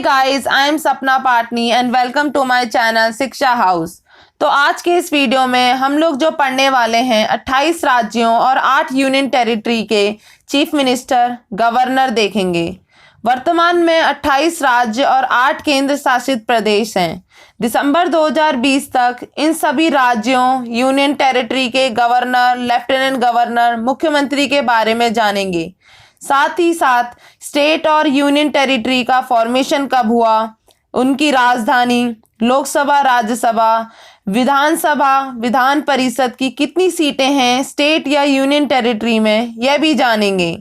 Guys, I am Sapna Patni and welcome to my channel Shiksha house. तो आज के इस वीडियो में हम लोग जो पढ़ने वाले हैं 28 राज्यों और 8 यूनियन टेरिटरी के चीफ मिनिस्टर, गवर्नर देखेंगे। वर्तमान में 28 राज्य और 8 केंद्र शासित प्रदेश हैं। दिसंबर 2020 तक इन सभी राज्यों, यूनियन टेरिटरी के गवर्नर, लेफ्टिनेंट गवर्नर, मुख्यमंत्री के बारे में जानेंगे। साथ ही साथ स्टेट और यूनियन टेरिटरी का फॉर्मेशन कब हुआ, उनकी राजधानी, लोकसभा, राज्यसभा, विधानसभा, विधान परिषद की कितनी सीटें हैं स्टेट या यूनियन टेरिटरी में, यह भी जानेंगे।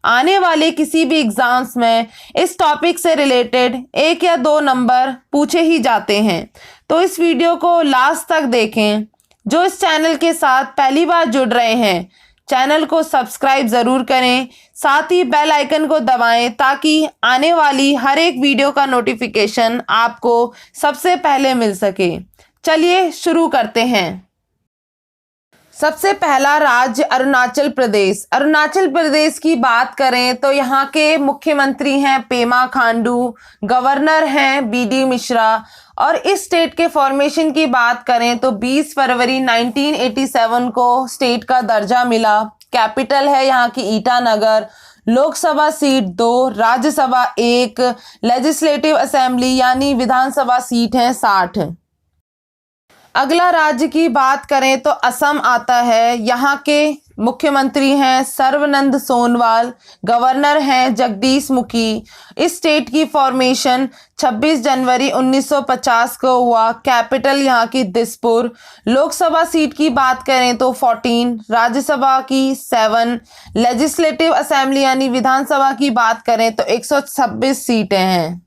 आने वाले किसी भी एग्जाम्स में इस टॉपिक से रिलेटेड 1 या 2 नंबर पूछे ही जाते हैं, तो इस वीडियो को लास्ट तक देखें। जो इस चैनल के साथ पहली बार जुड़ रहे हैं, चैनल को सब्सक्राइब ज़रूर करें, साथ ही बेल आइकन को दबाएं ताकि आने वाली हर एक वीडियो का नोटिफिकेशन आपको सबसे पहले मिल सके। चलिए शुरू करते हैं। सबसे पहला राज्य अरुणाचल प्रदेश। अरुणाचल प्रदेश की बात करें तो यहाँ के मुख्यमंत्री हैं पेमा खांडू, गवर्नर हैं बीडी मिश्रा। और इस स्टेट के फॉर्मेशन की बात करें तो 20 फरवरी 1987 को स्टेट का दर्जा मिला। कैपिटल है यहाँ की Itanagar. Lok Sabha seat 2, Rajya Sabha 1, legislative assembly यानी विधानसभा सीट हैं 60। अगला राज्य की बात करें तो असम आता है। यहाँ के मुख्यमंत्री हैं सर्बानंद सोनोवाल, गवर्नर हैं जगदीश मुखी। इस स्टेट की फॉर्मेशन 26 जनवरी 1950 को हुआ। कैपिटल यहाँ की दिसपुर। लोकसभा सीट की बात करें तो 14, राज्यसभा की 7, लेजिस्लेटिव असेंबली यानी विधानसभा की बात करें तो 126 सीटें हैं।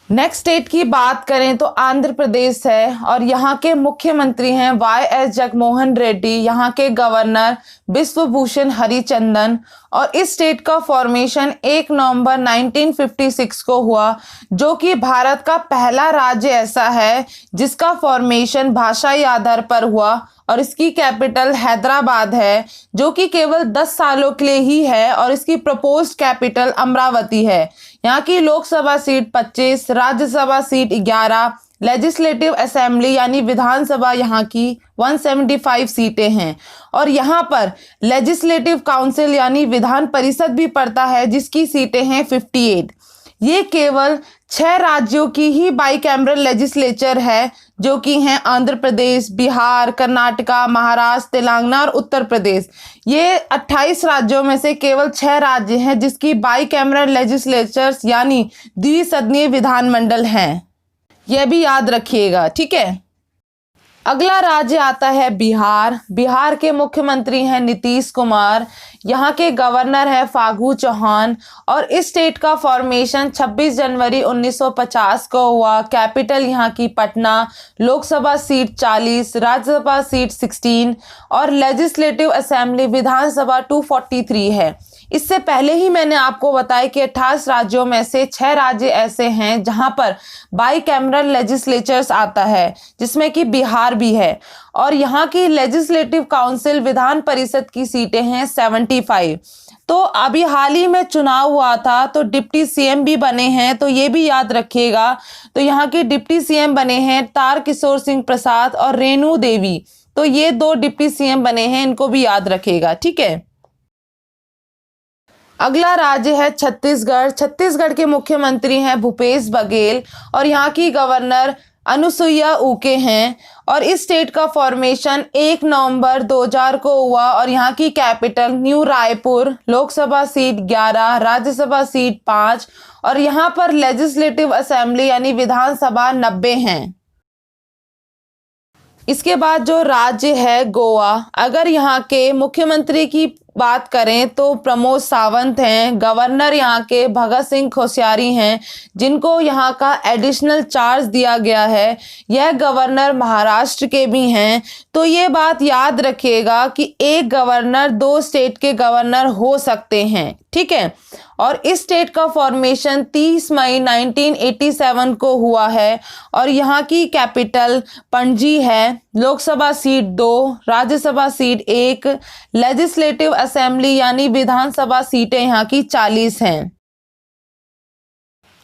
नेक्स्ट स्टेट की बात करें तो आंध्र प्रदेश है और यहाँ के मुख्यमंत्री हैं YS जगनमोहन रेड्डी, यहाँ के गवर्नर बिश्वभूषण हरिचंदन। और इस स्टेट का फॉर्मेशन 1 नवंबर 1956 को हुआ, जो कि भारत का पहला राज्य ऐसा है जिसका फॉर्मेशन भाषाई आधार पर हुआ। और इसकी कैपिटल हैदराबाद है, जो कि केवल 10 सालों के लिए ही है। और इसकी प्रपोज्ड कैपिटल अमरावती है। यहाँ की Lok Sabha seat 25, Rajya Sabha seat 11, legislative assembly यानी विधानसभा यहाँ की 175 सीटें हैं। और यहाँ पर लेजिस्लेटिव काउंसिल यानी विधान परिषद भी पड़ता है, जिसकी सीटें हैं 58। ये केवल 6 राज्यों की ही बाईकैमरल लेजिस्लेचर है, जो कि हैं आंध्र प्रदेश, बिहार, कर्नाटका, महाराष्ट्र, तेलंगाना और उत्तर प्रदेश। ये 28 राज्यों में से केवल 6 राज्य हैं जिसकी बाईकैमरल लेजिस्लेचर्स यानी द्विसदनीय विधानमंडल हैं। यह भी याद रखिएगा, ठीक है। अगला राज्य आता है बिहार। बिहार के मुख्यमंत्री हैं नीतीश कुमार, यहाँ के गवर्नर हैं फागू चौहान। और इस स्टेट का फॉर्मेशन 26 जनवरी 1950 को हुआ। कैपिटल यहाँ की पटना। लोकसभा सीट 40, राज्यसभा सीट 16 और लेजिस्लेटिव असेंबली विधानसभा 243 है। इससे पहले ही मैंने आपको बताया कि 28 राज्यों में से 6 राज्य ऐसे हैं जहां पर बाईकैमरल लेजिस्लेचर्स आता है, जिसमें कि बिहार भी है। और यहाँ की लेजिस्लेटिव काउंसिल विधान परिषद की सीटें हैं 75। तो अभी हाल ही में चुनाव हुआ था तो डिप्टी सीएम भी बने हैं, तो ये भी याद रखिएगा। तो यहाँ के डिप्टी सीएम बने हैं तारकिशोर सिंह प्रसाद और रेणु देवी। तो ये 2 डिप्टी सीएम बने हैं, इनको भी याद रखिएगा, ठीक है। अगला राज्य है छत्तीसगढ़। छत्तीसगढ़ के मुख्यमंत्री हैं भूपेश बघेल और यहाँ की गवर्नर अनुसुईया उके हैं। और इस स्टेट का फॉर्मेशन 1 नवंबर 2000 को हुआ और यहाँ की capital new Raipur. Lok Sabha seat 11, Rajya Sabha seat 5 और यहाँ पर लेजिस्लेटिव असेंबली यानी विधानसभा 90 हैं। इसके बाद जो राज्य है गोवा। अगर यहाँ के मुख्यमंत्री की बात करें तो प्रमोद सावंत हैं, गवर्नर यहाँ के भगत सिंह कोश्यारी हैं, जिनको यहाँ का एडिशनल चार्ज दिया गया है। यह गवर्नर महाराष्ट्र के भी हैं। तो ये बात याद रखिएगा कि एक गवर्नर 2 स्टेट के गवर्नर हो सकते हैं, ठीक है। और इस स्टेट का फॉर्मेशन 30 मई 1987 को हुआ है और यहाँ की कैपिटल पणजी है। Lok Sabha seat 2, Rajya Sabha seat 1, legislative assembly यानी विधानसभा सीटें यहाँ की 40 हैं।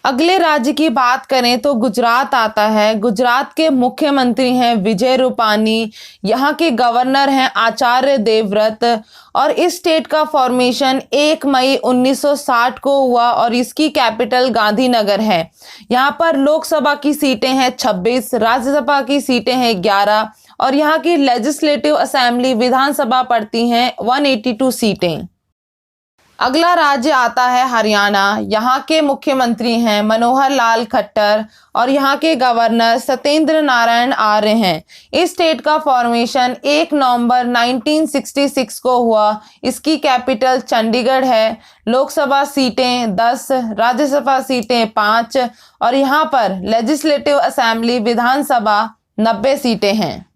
अगले राज्य की बात करें तो गुजरात आता है। गुजरात के मुख्यमंत्री हैं विजय रूपानी, यहाँ के गवर्नर हैं आचार्य देवव्रत और इस स्टेट का फॉर्मेशन 1 मई 1960 को हुआ और इसकी कैपिटल गांधीनगर है। यहाँ पर लोकसभा की सीटें हैं 26, राज्यसभा की सीटें हैं 11 और यहाँ की लेजिस्लेटिव असेंबली विधानसभा पड़ती हैं 182 सीटें। अगला राज्य आता है हरियाणा। यहाँ के मुख्यमंत्री हैं मनोहर लाल खट्टर और यहाँ के गवर्नर सत्येंद्र नारायण आर्य हैं। इस स्टेट का फॉर्मेशन 1 नवंबर 1966 को हुआ। इसकी कैपिटल चंडीगढ़ है। लोकसभा सीटें 10, राज्यसभा सीटें 5 और यहाँ पर लेजिस्लेटिव असेंबली विधानसभा 90 सीटें हैं।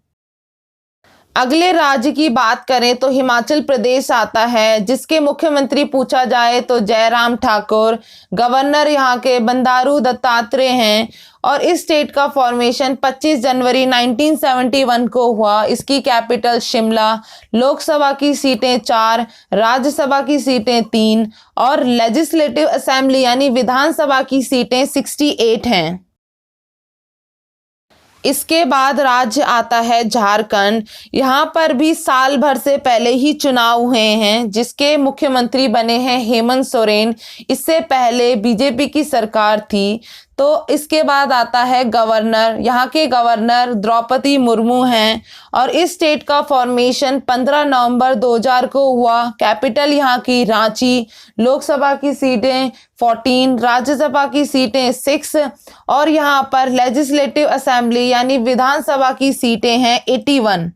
अगले राज्य की बात करें तो हिमाचल प्रदेश आता है, जिसके मुख्यमंत्री पूछा जाए तो जयराम ठाकुर, गवर्नर यहाँ के बंडारू दत्तात्रेय हैं और इस स्टेट का फॉर्मेशन 25 जनवरी 1971 को हुआ। इसकी कैपिटल शिमला, लोकसभा की सीटें 4, राज्यसभा की सीटें 3 और लेजिस्लेटिव असेंबली यानी विधानसभा की सीटें 68 हैं। इसके बाद राज्य आता है झारखंड। यहाँ पर भी साल भर से पहले ही चुनाव हुए हैं, जिसके मुख्यमंत्री बने हैं हेमंत सोरेन। इससे पहले बीजेपी की सरकार थी। तो इसके बाद आता है गवर्नर। यहाँ के गवर्नर द्रौपदी मुर्मू हैं और इस स्टेट का फॉर्मेशन 15 नवंबर 2000 को हुआ। कैपिटल यहाँ की रांची, लोकसभा की सीटें 14, राज्यसभा की सीटें 6 और यहाँ पर लेजिस्लेटिव असेंबली यानी विधानसभा की सीटें हैं 81।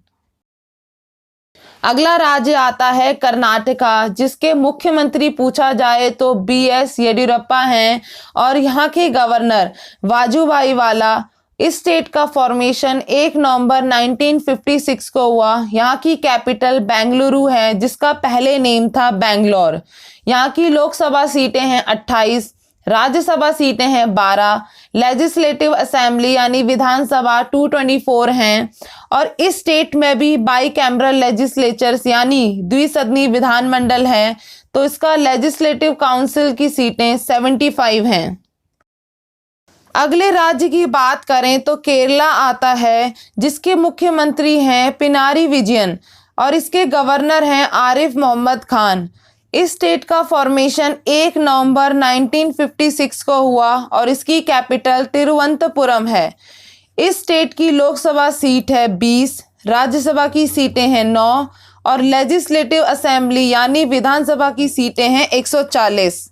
अगला राज्य आता है कर्नाटका, जिसके मुख्यमंत्री पूछा जाए तो BS येडियुरप्पा हैं और यहाँ के गवर्नर वाजुभाई वाला। इस स्टेट का फॉर्मेशन 1 नवंबर 1956 को हुआ। यहाँ की कैपिटल बेंगलुरु है, जिसका पहले नेम था बेंगलोर। यहाँ की लोकसभा सीटें हैं 28, राज्यसभा सीटें हैं 12, लेजिस्लेटिव असेंबली यानी विधानसभा 224 हैं और इस स्टेट में भी बाई कैमरल लेजिस्लेचर्स यानी द्विसदनी विधानमंडल है। तो इसका लेजिस्लेटिव काउंसिल की सीटें 75 हैं। अगले राज्य की बात करें तो केरला आता है, जिसके मुख्यमंत्री हैं पिनारी विजयन और इसके गवर्नर हैं आरिफ मोहम्मद खान। इस स्टेट का फॉर्मेशन 1 नवंबर 1956 को हुआ और इसकी कैपिटल तिरुवनंतपुरम है। इस स्टेट की लोकसभा सीट है 20, राज्यसभा की सीटें हैं 9 और लेजिस्लेटिव असेंबली यानी विधानसभा की सीटें हैं 140।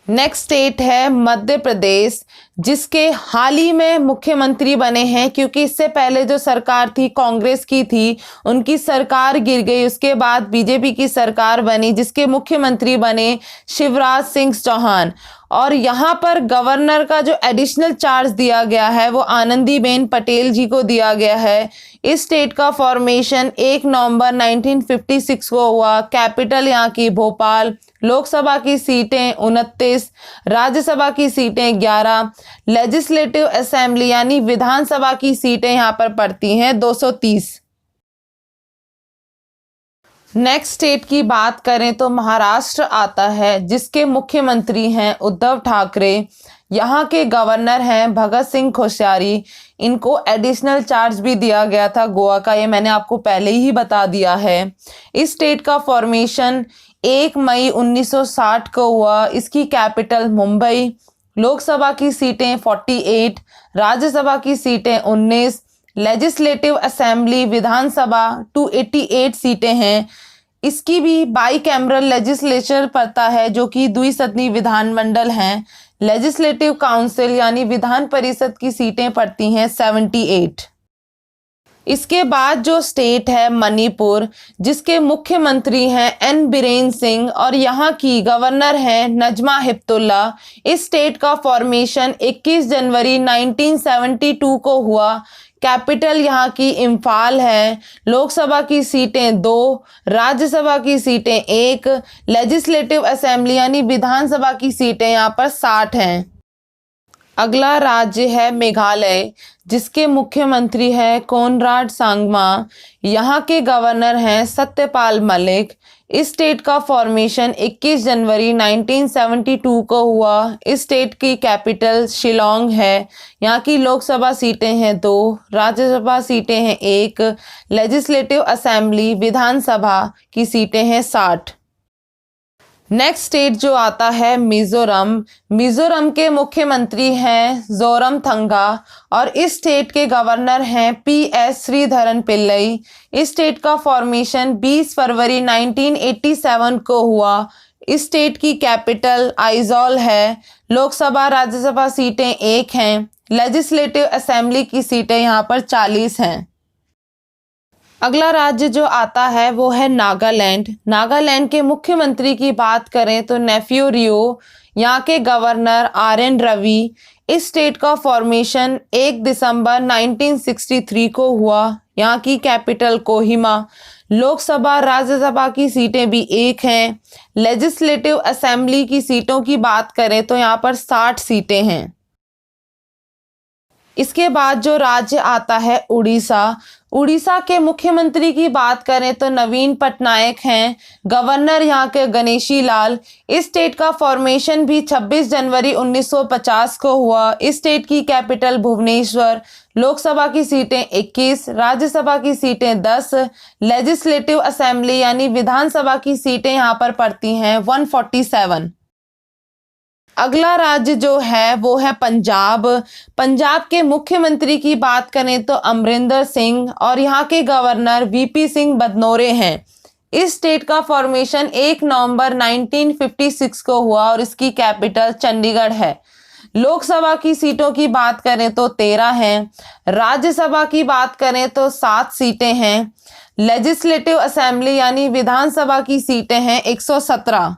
नेक्स्ट स्टेट है मध्य प्रदेश, जिसके हाल ही में मुख्यमंत्री बने हैं, क्योंकि इससे पहले जो सरकार थी कांग्रेस की थी, उनकी सरकार गिर गई। उसके बाद बीजेपी की सरकार बनी, जिसके मुख्यमंत्री बने शिवराज सिंह चौहान और यहाँ पर गवर्नर का जो एडिशनल चार्ज दिया गया है वो आनंदीबेन पटेल जी को दिया गया है। इस स्टेट का फॉर्मेशन 1 नवंबर 1956 को हुआ। कैपिटल यहाँ की भोपाल, लोकसभा की सीटें 29, राज्यसभा की सीटें 11, लेजिस्लेटिव असेंबली यानी विधानसभा की सीटें यहाँ पर पड़ती हैं 230। नेक्स्ट स्टेट की बात करें तो महाराष्ट्र आता है, जिसके मुख्यमंत्री हैं उद्धव ठाकरे। यहाँ के गवर्नर हैं भगत सिंह कोश्यारी। इनको एडिशनल चार्ज भी दिया गया था गोवा का, ये मैंने आपको पहले ही बता दिया है। इस स्टेट का फॉर्मेशन 1 मई 1960 को हुआ। इसकी कैपिटल मुंबई, लोकसभा की सीटें 48, राज्यसभा की सीटें 19, लेजिस्लेटिव असेंबली विधानसभा 288 सीटें हैं। इसकी भी बाई कैमरल लेजिस्लेचर पड़ता है, जो कि द्विसदनी विधानमंडल हैं। लेजिस्लेटिव काउंसिल यानी विधान परिषद की सीटें पड़ती हैं 78। इसके बाद जो स्टेट है मणिपुर, जिसके मुख्यमंत्री हैं एन बीरेन सिंह और यहाँ की गवर्नर हैं नजमा हेपतुल्ला। इस स्टेट का फॉर्मेशन 21 जनवरी 1972 को हुआ। कैपिटल यहाँ की इम्फाल है, लोकसभा की सीटें 2, राज्यसभा की सीटें 1, लेजिस्लेटिव असेंबली यानी विधानसभा की सीटें यहाँ पर 60 हैं। अगला राज्य है मेघालय, जिसके मुख्यमंत्री है कोनराड सांगमा। यहाँ के गवर्नर हैं सत्यपाल मलिक। इस स्टेट का फॉर्मेशन 21 जनवरी 1972 को हुआ। इस स्टेट की कैपिटल शिलोंग है। यहाँ की लोकसभा सीटें हैं 2, राज्यसभा सीटें हैं 1, लेजिस्लेटिव असेंबली विधानसभा की सीटें हैं 60। नेक्स्ट स्टेट जो आता है मिजोरम। मिजोरम के मुख्यमंत्री हैं जोरमथंगा और इस स्टेट के गवर्नर हैं PS श्रीधरन पिल्लई। इस स्टेट का फॉर्मेशन 20 फरवरी 1987 को हुआ। इस स्टेट की कैपिटल आइजॉल है। लोकसभा राज्यसभा सीटें 1 हैं। लेजिस्लेटिव असेंबली की सीटें यहाँ पर 40 हैं। अगला राज्य जो आता है वो है नागालैंड। नागालैंड के मुख्यमंत्री की बात करें तो नेफ्यू रियो। यहाँ के गवर्नर RN रवि। इस स्टेट का फॉर्मेशन 1 दिसंबर 1963 को हुआ। यहाँ की कैपिटल कोहिमा। लोकसभा राज्यसभा की सीटें भी 1 हैं। लेजिस्लेटिव असेंबली की सीटों की बात करें तो यहाँ पर 60 सीटें हैं। इसके बाद जो राज्य आता है उड़ीसा। उड़ीसा के मुख्यमंत्री की बात करें तो नवीन पटनायक हैं। गवर्नर यहाँ के गणेशी लाल। इस स्टेट का फॉर्मेशन भी 26 जनवरी 1950 को हुआ। इस स्टेट की कैपिटल भुवनेश्वर। लोकसभा की सीटें 21, राज्यसभा की सीटें 10, लेजिस्लेटिव असेंबली यानी विधानसभा की सीटें यहाँ पर पड़ती हैं 147। अगला राज्य जो है वो है पंजाब। पंजाब के मुख्यमंत्री की बात करें तो अमरिंदर सिंह और यहाँ के गवर्नर VP सिंह बदनोरे हैं। इस स्टेट का फॉर्मेशन 1 नवंबर 1956 को हुआ और इसकी कैपिटल चंडीगढ़ है। लोकसभा की सीटों की बात करें तो 13 हैं। राज्यसभा की बात करें तो 7 सीटें हैं। लेजिस्लेटिव असेंबली यानी विधानसभा की सीटें हैं 117।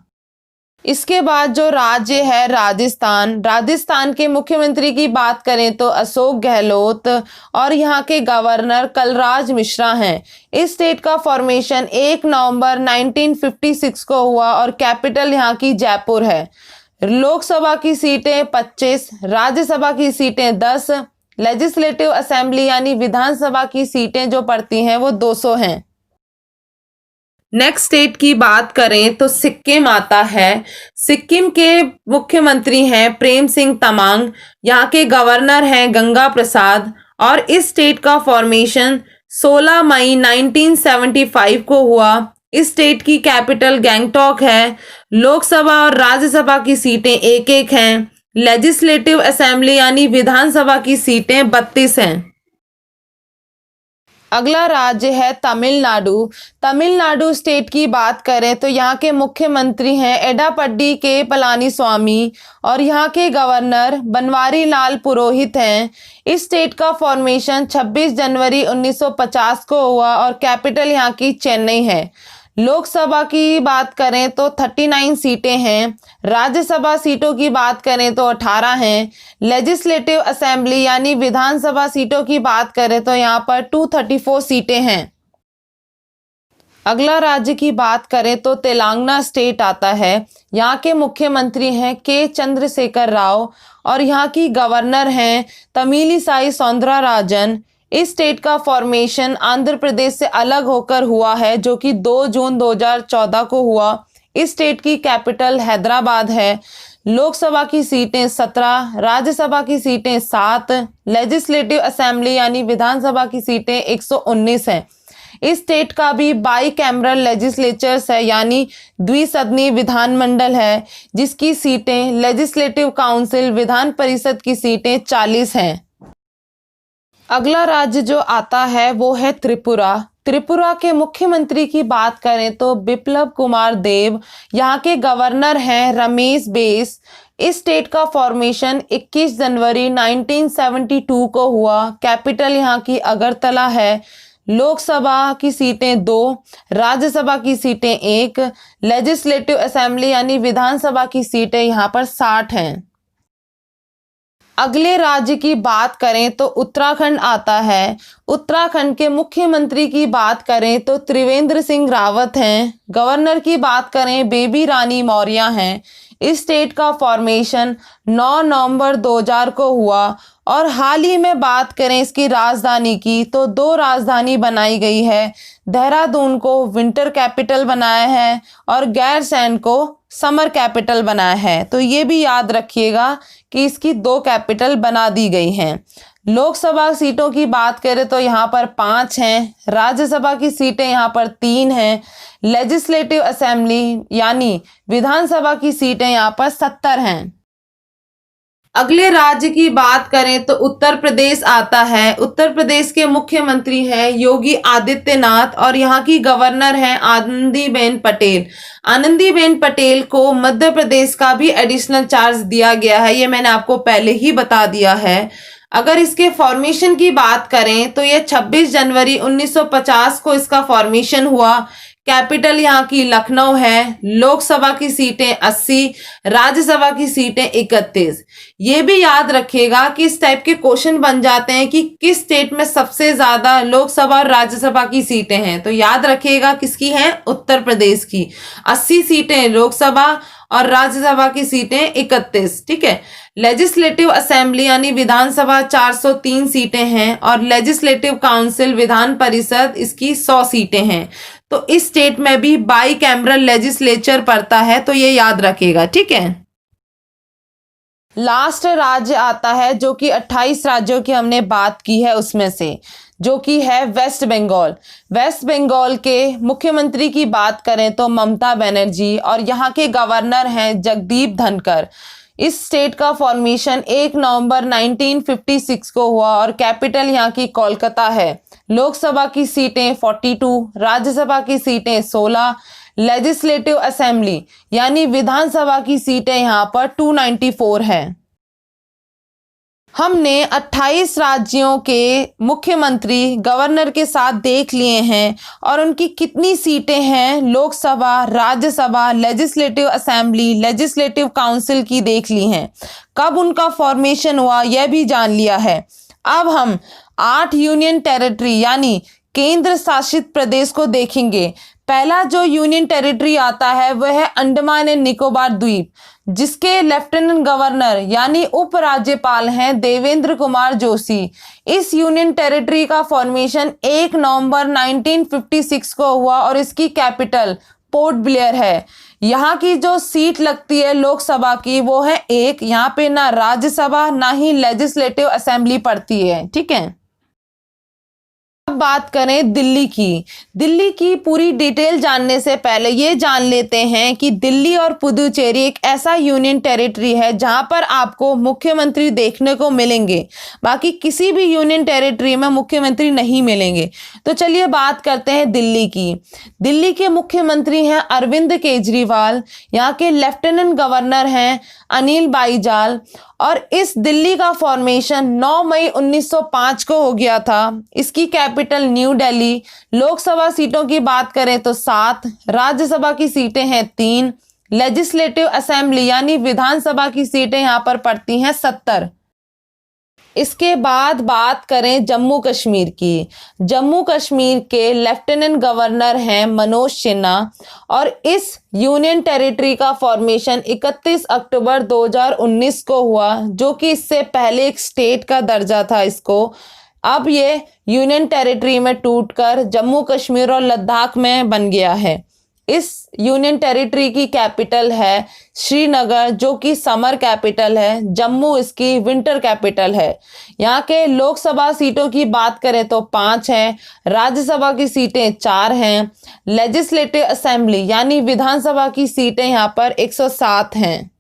इसके बाद जो राज्य है राजस्थान। राजस्थान के मुख्यमंत्री की बात करें तो अशोक गहलोत और यहाँ के गवर्नर कलराज मिश्रा हैं। इस स्टेट का फॉर्मेशन 1 नवंबर 1956 को हुआ और कैपिटल यहाँ की जयपुर है। लोकसभा की सीटें 25, राज्यसभा की सीटें 10, लेजिस्लेटिव असेंबली यानी विधानसभा की सीटें जो पड़ती हैं वो 200 हैं। नेक्स्ट स्टेट की बात करें तो सिक्किम आता है। सिक्किम के मुख्यमंत्री हैं प्रेम सिंह तमांग। यहाँ के गवर्नर हैं गंगा प्रसाद और इस स्टेट का फॉर्मेशन 16 मई 1975 को हुआ। इस स्टेट की कैपिटल गैंगटॉक है। लोकसभा और राज्यसभा की सीटें 1-1 हैं। लेजिस्लेटिव असेंबली यानी विधानसभा की सीटें 32 हैं। अगला राज्य है तमिलनाडु। तमिलनाडु स्टेट की बात करें तो यहाँ के मुख्यमंत्री हैं एडापड्डी के पलानीस्वामी और यहाँ के गवर्नर बनवारी लाल पुरोहित हैं। इस स्टेट का फॉर्मेशन 26 जनवरी 1950 को हुआ और कैपिटल यहाँ की चेन्नई है। लोकसभा की बात करें तो 39 सीटें हैं। राज्यसभा सीटों की बात करें तो 18 हैं। लेजिस्लेटिव असेंबली यानी विधानसभा सीटों की बात करें तो यहाँ पर 234 सीटें हैं। अगला राज्य की बात करें तो तेलंगाना स्टेट आता है। यहाँ के मुख्यमंत्री हैं के चंद्रशेखर राव और यहाँ की गवर्नर हैं तमिलिसाई सौंदरराजन। इस स्टेट का फॉर्मेशन आंध्र प्रदेश से अलग होकर हुआ है जो कि 2 जून 2014 को हुआ। इस स्टेट की कैपिटल हैदराबाद है। लोकसभा की सीटें 17, राज्यसभा की सीटें 7, लेजिस्लेटिव असेंबली यानी विधानसभा की सीटें 119 हैं। इस स्टेट का भी बाई कैमरल लेजिस्लेचर्स है यानी द्विसदनीय विधानमंडल है जिसकी सीटें लेजिस्लेटिव काउंसिल विधान परिषद की सीटें 40 हैं। अगला राज्य जो आता है वो है त्रिपुरा। त्रिपुरा के मुख्यमंत्री की बात करें तो बिप्लब कुमार देव। यहाँ के गवर्नर हैं रमेश बैस। इस स्टेट का फॉर्मेशन 21 जनवरी 1972 को हुआ। कैपिटल यहाँ की अगरतला है। लोकसभा की सीटें 2, राज्यसभा की सीटें 1, लेजिस्लेटिव असेंबली यानी विधानसभा की सीटें यहाँ पर 60 हैं। अगले राज्य की बात करें तो उत्तराखंड आता है। उत्तराखंड के मुख्यमंत्री की बात करें तो त्रिवेंद्र सिंह रावत हैं। गवर्नर की बात करें बेबी रानी मौर्य हैं। इस स्टेट का फॉर्मेशन 9 नवंबर 2000 को हुआ और हाल ही में बात करें इसकी राजधानी की तो 2 राजधानी बनाई गई है। देहरादून को विंटर कैपिटल बनाया है और गैरसैंण को समर कैपिटल बनाया है। तो ये भी याद रखिएगा कि इसकी 2 कैपिटल बना दी गई हैं। लोकसभा सीटों की बात करें तो यहाँ पर 5 हैं, राज्यसभा की सीटें यहाँ पर 3 हैं, लेजिस्लेटिव असेंबली यानी विधानसभा की सीटें यहाँ पर 70 हैं। अगले राज्य की बात करें तो उत्तर प्रदेश आता है। उत्तर प्रदेश के मुख्यमंत्री हैं योगी आदित्यनाथ और यहाँ की गवर्नर हैं आनंदीबेन पटेल। आनंदीबेन पटेल को मध्य प्रदेश का भी एडिशनल चार्ज दिया गया है, ये मैंने आपको पहले ही बता दिया है। अगर इसके फॉर्मेशन की बात करें तो ये 26 जनवरी 1950 को इसका फॉर्मेशन हुआ। कैपिटल यहाँ की लखनऊ है। लोकसभा की सीटें 80, राज्यसभा की सीटें 31। ये भी याद रखिएगा कि इस टाइप के क्वेश्चन बन जाते हैं कि किस स्टेट में सबसे ज्यादा लोकसभा और राज्यसभा की सीटें हैं। तो याद रखिएगा किसकी हैं, उत्तर प्रदेश की 80 सीटें लोकसभा और राज्यसभा की सीटें 31। ठीक है। लेजिस्लेटिव असेंबली यानी विधानसभा 403 सीटें हैं और लेजिस्लेटिव काउंसिल विधान परिषद इसकी 100 सीटें हैं। तो इस स्टेट में भी बाई कैमरल लेजिस्लेचर पड़ता है, तो ये याद रखिएगा। ठीक है। लास्ट राज्य आता है जो कि 28 राज्यों की हमने बात की है उसमें से, जो कि है वेस्ट बंगाल। वेस्ट बंगाल के मुख्यमंत्री की बात करें तो ममता बनर्जी और यहाँ के गवर्नर हैं जगदीप धनखड़। इस स्टेट का फॉर्मेशन 1 नवंबर 1956 को हुआ और कैपिटल यहाँ की कोलकाता है। लोकसभा की सीटें 42, राज्यसभा की सीटें 16, लेजिस्लेटिव असेंबली यानी विधानसभा की सीटें यहाँ पर 294 हैं। हमने 28 राज्यों के मुख्यमंत्री गवर्नर के साथ देख लिए हैं और उनकी कितनी सीटें हैं Lok Sabha, Rajya Sabha, legislative assembly, legislative council की देख ली हैं। कब उनका फॉर्मेशन हुआ यह भी जान लिया है। अब हम 8 यूनियन टेरिटरी यानी केंद्र शासित प्रदेश को देखेंगे। पहला जो यूनियन टेरिटरी आता है वह है अंडमान एंड निकोबार द्वीप, जिसके लेफ्टिनेंट गवर्नर यानी उपराज्यपाल हैं देवेंद्र कुमार जोशी। इस यूनियन टेरिटरी का फॉर्मेशन 1 नवंबर 1956 को हुआ और इसकी कैपिटल पोर्ट ब्लेयर है। यहाँ की जो सीट लगती है लोकसभा की वो है 1। यहाँ पे ना राज्यसभा ना ही लेजिस्लेटिव असेंबली पड़ती है। ठीक है। अब बात करें दिल्ली की। दिल्ली की पूरी डिटेल जानने से पहले ये जान लेते हैं कि दिल्ली और पुदुचेरी एक ऐसा यूनियन टेरिटरी है जहां पर आपको मुख्यमंत्री देखने को मिलेंगे, बाकी किसी भी यूनियन टेरिटरी में मुख्यमंत्री नहीं मिलेंगे। तो चलिए बात करते हैं दिल्ली की। दिल्ली के मुख्यमंत्री हैं अरविंद केजरीवाल, यहाँ के लेफ्टिनेंट गवर्नर हैं अनिल बाईजाल और इस दिल्ली का फॉर्मेशन 9 मई 1905 को हो गया था। इसकी कैपिटल न्यू दिल्ली। लोकसभा सीटों की बात करें तो 7, राज्यसभा की सीटें हैं 3, लेजिस्लेटिव असेंबली यानी विधानसभा की सीटें यहाँ पर पड़ती हैं 70। इसके बाद बात करें जम्मू कश्मीर की। जम्मू कश्मीर के लेफ्टिनेंट गवर्नर हैं मनोज सिन्हा और इस यूनियन टेरिटरी का फॉर्मेशन 31 अक्टूबर 2019 को हुआ, जो कि इससे पहले एक स्टेट का दर्जा था इसको। अब ये यूनियन टेरिटरी में टूटकर जम्मू कश्मीर और लद्दाख में बन गया है। इस यूनियन टेरिटरी की कैपिटल है श्रीनगर, जो कि समर कैपिटल है। जम्मू इसकी विंटर कैपिटल है। यहाँ के लोकसभा सीटों की बात करें तो 5 हैं, राज्यसभा की सीटें 4 हैं, लेजिस्लेटिव असेंबली यानी विधानसभा की सीटें यहाँ पर 107 हैं।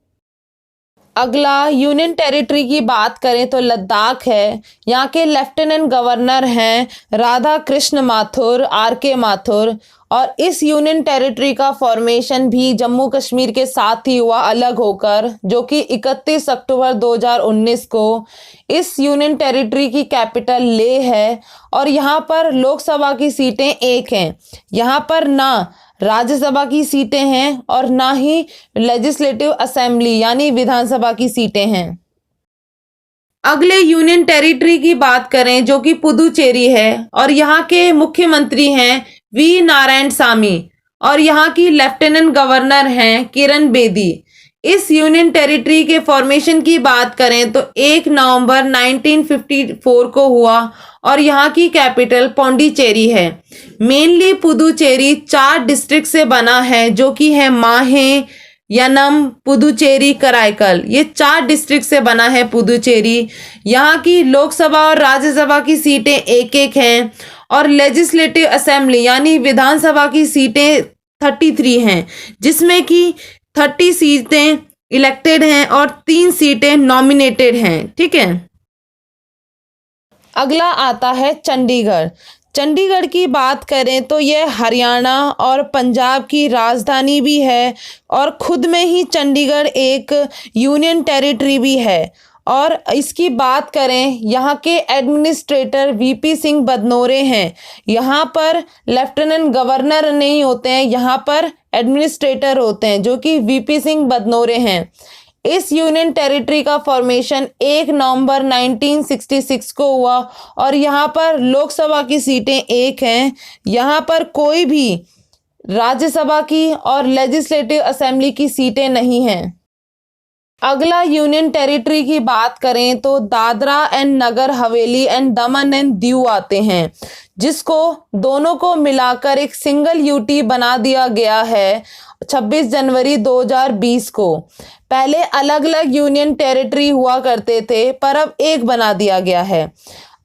अगला यूनियन टेरिटरी की बात करें तो लद्दाख है। यहाँ के लेफ्टिनेंट गवर्नर हैं राधा कृष्ण माथुर, RK माथुर और इस यूनियन टेरिटरी का फॉर्मेशन भी जम्मू कश्मीर के साथ ही हुआ अलग होकर, जो कि 31 अक्टूबर 2019 को। इस यूनियन टेरिटरी की कैपिटल लेह है और यहाँ पर लोकसभा की सीटें 1 हैं। यहाँ पर ना राज्यसभा की सीटें हैं और ना ही लेजिस्लेटिव असेंबली यानी विधानसभा की सीटें हैं। अगले यूनियन टेरिटरी की बात करें जो कि पुदुचेरी है और यहाँ के मुख्यमंत्री हैं वी नारायण सामी और यहाँ की लेफ्टिनेंट गवर्नर हैं किरण बेदी। इस यूनियन टेरिटरी के फॉर्मेशन की बात करें तो 1 नवंबर 1954 को हुआ और यहाँ की कैपिटल पौंडीचेरी है। मेनली पुदुचेरी 4 डिस्ट्रिक्ट से बना है, जो कि है माहे, यनम, पुदुचेरी, कराईकल। ये 4 डिस्ट्रिक्ट से बना है पुदुचेरी। यहाँ की लोकसभा और राज्यसभा की सीटें एक एक हैं और लेजिस्लेटिव असेंबली यानी विधानसभा की सीटें 33 हैं, जिसमें कि 30 सीटें इलेक्टेड हैं और 3 सीटें नॉमिनेटेड हैं। ठीक है, अगला आता है चंडीगढ़। चंडीगढ़ की बात करें तो यह हरियाणा और पंजाब की राजधानी भी है और खुद में ही चंडीगढ़ एक यूनियन टेरिटरी भी है। और इसकी बात करें, यहाँ के एडमिनिस्ट्रेटर वीपी सिंह बदनोरे हैं। यहाँ पर लेफ्टिनेंट गवर्नर नहीं होते हैं, यहाँ पर एडमिनिस्ट्रेटर होते हैं, जो कि वीपी सिंह बदनोरे हैं। इस यूनियन टेरिटरी का फॉर्मेशन 1 नवंबर 1966 को हुआ और यहाँ पर लोकसभा की सीटें एक हैं। यहाँ पर कोई भी राज्यसभा की और लेजिस्लेटिव असेंबली की सीटें नहीं हैं। अगला यूनियन टेरिटरी की बात करें तो Dadra and Nagar Haveli and Daman and Diu आते हैं, जिसको दोनों को मिलाकर एक सिंगल यूटी बना दिया गया है 26 जनवरी 2020 को। पहले अलग अलग यूनियन टेरिटरी हुआ करते थे, पर अब एक बना दिया गया है।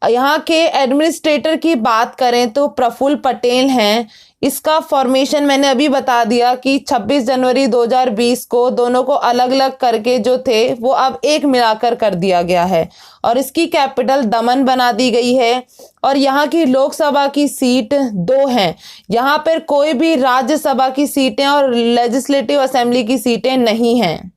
यहाँ के एडमिनिस्ट्रेटर की बात करें तो प्रफुल्ल पटेल हैं। इसका फॉर्मेशन मैंने अभी बता दिया कि 26 जनवरी 2020 को दोनों को अलग अलग करके जो थे वो अब एक मिलाकर कर दिया गया है और इसकी कैपिटल दमन बना दी गई है। और यहाँ की लोकसभा की सीट 2 हैं। यहाँ पर कोई भी राज्यसभा की सीटें और लेजिस्लेटिव असेंबली की सीटें नहीं हैं।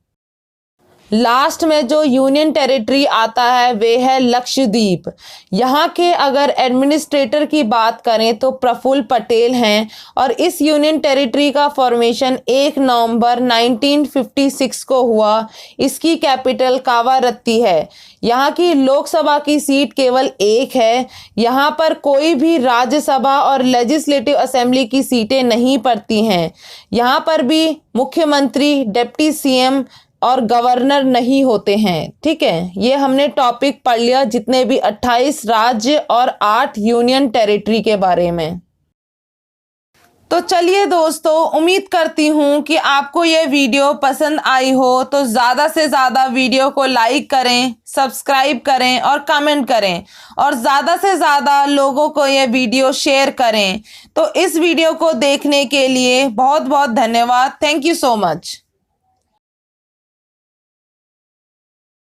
लास्ट में जो यूनियन टेरिटरी आता है वे है लक्षद्वीप। यहाँ के अगर एडमिनिस्ट्रेटर की बात करें तो प्रफुल्ल पटेल हैं और इस यूनियन टेरिटरी का फॉर्मेशन 1 नवंबर 1956 को हुआ। इसकी कैपिटल कावारत्ती है। यहाँ की लोकसभा की सीट केवल एक है। यहाँ पर कोई भी राज्यसभा और लेजिस्लेटिव असेंबली की सीटें नहीं पड़ती हैं। यहाँ पर भी मुख्यमंत्री, डिप्टी सीएम और गवर्नर नहीं होते हैं। ठीक है, ये हमने टॉपिक पढ़ लिया जितने भी 28 राज्य और 8 यूनियन टेरिटरी के बारे में। तो चलिए दोस्तों, उम्मीद करती हूँ कि आपको ये वीडियो पसंद आई हो, तो ज़्यादा से ज़्यादा वीडियो को लाइक करें, सब्सक्राइब करें और कमेंट करें और ज़्यादा से ज़्यादा लोगों को ये वीडियो शेयर करें। तो इस वीडियो को देखने के लिए बहुत बहुत धन्यवाद। Thank you so much.